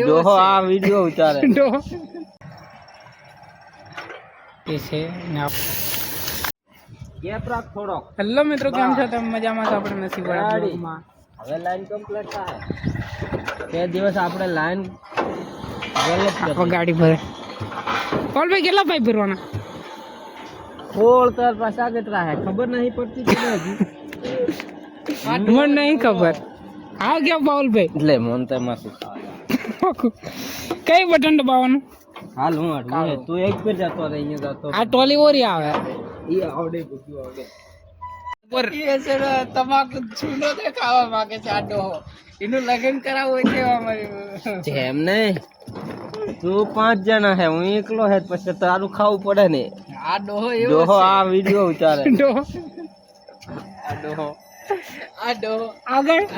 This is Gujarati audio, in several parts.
ડોહો આ વિડિયો ઉતારે ડોહો એ છે ગેપ રાખ થોડો હેલો મિત્રો, કેમ છો તમે? મજામાં છો? આપણે નસીબ વાળા બ્લોગમાં હવે લાઈન કમ્પ્લીટ થાય તે દિવસ આપણે લાઈન ગલત આખો ગાડી ભરે. કોલ ભાઈ કેટલા પાઇપ ભરવાના? ખોળ તાર પાછા કેટલા હે ખબર નહીં પડતી કે હજી મને નહીં ખબર. હા કેમ બાઉલભાઈ? એટલે મન તો માસી કઈ બટન દબાવવાનું? હાલ હું અડવું તું એક પર જતો રહે અહીંયા જતો આ ટોલી ઓરી આવે ઈ આવડે બધું આવડે પર એ છે તમાકુ છૂનો તે ખાવા માંગે છે આ ડોહો. એનું લગ્ન કરાવવું હોય કેવા મારી જેમ નહીં તું 5 જણા હે હું એકલો હે પછી તારું ખાવું પડે ને. આ ડોહો એવો ડોહો આ વિડિયો ઉતારે ડોહો આગળ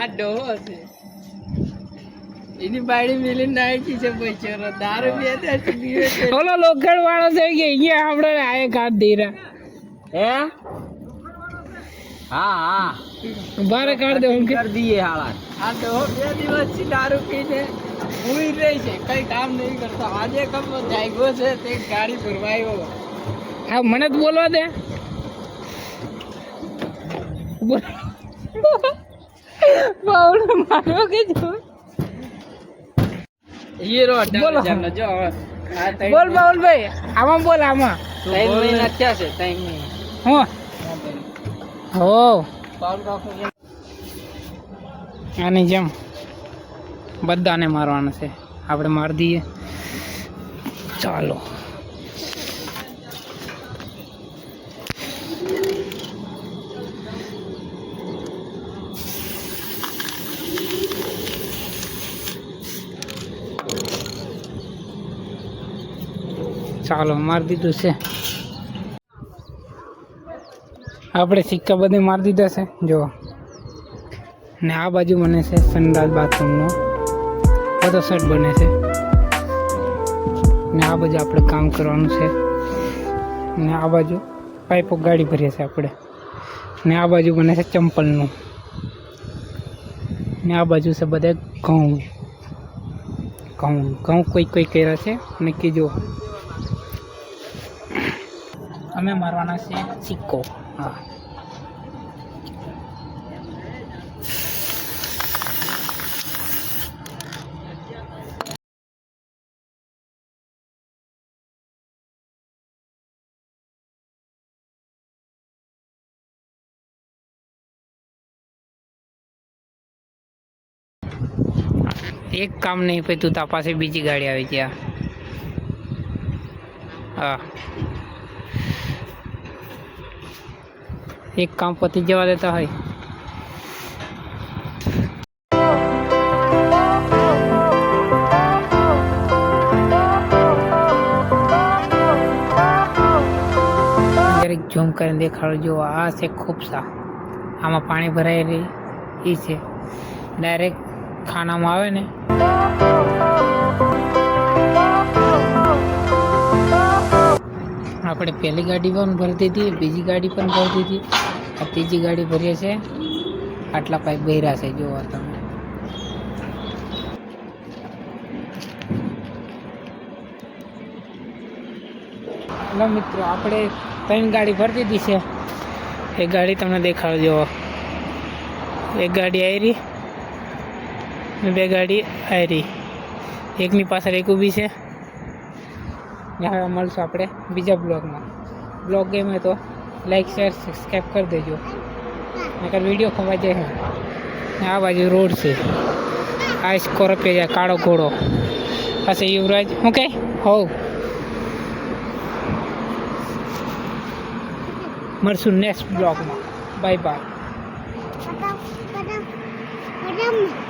આ ડોહો છે. એની બાડી મિલી નાખી છે બૈચરો દારૂ પીએ છે પીવે છે. ઓલો લોખંડ વાળો થઈ ગયો અહીંયા આપણે આયે કાઢ દીરા હે હા હા બારે કાઢ દે હું કર દીએ હાલા. આ ડોહો 2 દિવસથી દારૂ પીને ઊંઘી રહી છે, કઈ કામ નહીં કરતો. આજે કમ જાગ્યો છે તે ગાડી ભરવાયો. હા મને જ બોલવા દે. બાવળ મારો કે જો હીરો બોલો જો બોલ બાવળ ભાઈ આમાં બોલ આમાં 3 મહિના થયા છે 3 મહિના હો આની જેમ બધાને મારવાના છે. આપણે મારી દઈએ ચાલો. ચાલો મારી દીધું છે આપણે. સિક્કા બધે મારી દીધા છે જો. ને આ બાજુ બને છે સંડાસ બાથરૂમનો બધો સેટ બને છે. ને આ બાજુ આપણે કામ કરવાનું છે. ને આ બાજુ પાઇપો ગાડી ભરીએ છે આપણે. ને આ બાજુ બને છે ચંપલનું. ને આ બાજુ છે બધા ઘઉં કોઈ કર્યા છે. અને કીજો અમે મારવાના છે સિક્કો. હા એક કામ નહીં પછી તું તા પાસે બીજી ગાડી આવી ગયા. હા એક કામ પતી જવા દેતા હોય. જરીક ઝૂમ કરીને દેખાડો. જો આ છે ખોપસા, આમાં પાણી ભરાયેલી એ છે. ડાયરેક્ટ ખાનામાં આવે ને આપણે પહેલી ગાડી પણ ભરતી હતી, બીજી ગાડી પણ ભરતી હતી, આ ત્રીજી ગાડી ભરીએ છે. આટલા પાઇપ ભર્યા છે જોવા તમે. હેલો મિત્રો, આપણે 3 ગાડી ભરતી હતી છે. એક ગાડી તમને દેખાડો જોવો. એક ગાડી આવી 2 ગાડી આવી. એકની પાછળ એક ઊભી છે. હવે મળશું આપણે બીજા બ્લોગમાં. બ્લોગ ગમે તો લાઈક શેર સબસ્ક્રાઈબ કરી દેજો. નકર વિડીયો ખવાઈ જાય. આ બાજુ રોડ છે. આ સ્કોર્પિયો છે કાળો ઘોડો. આ છે યુવરાજ. ઓકે હોવ મળશું નેક્સ્ટ બ્લોગમાં. Bye bye.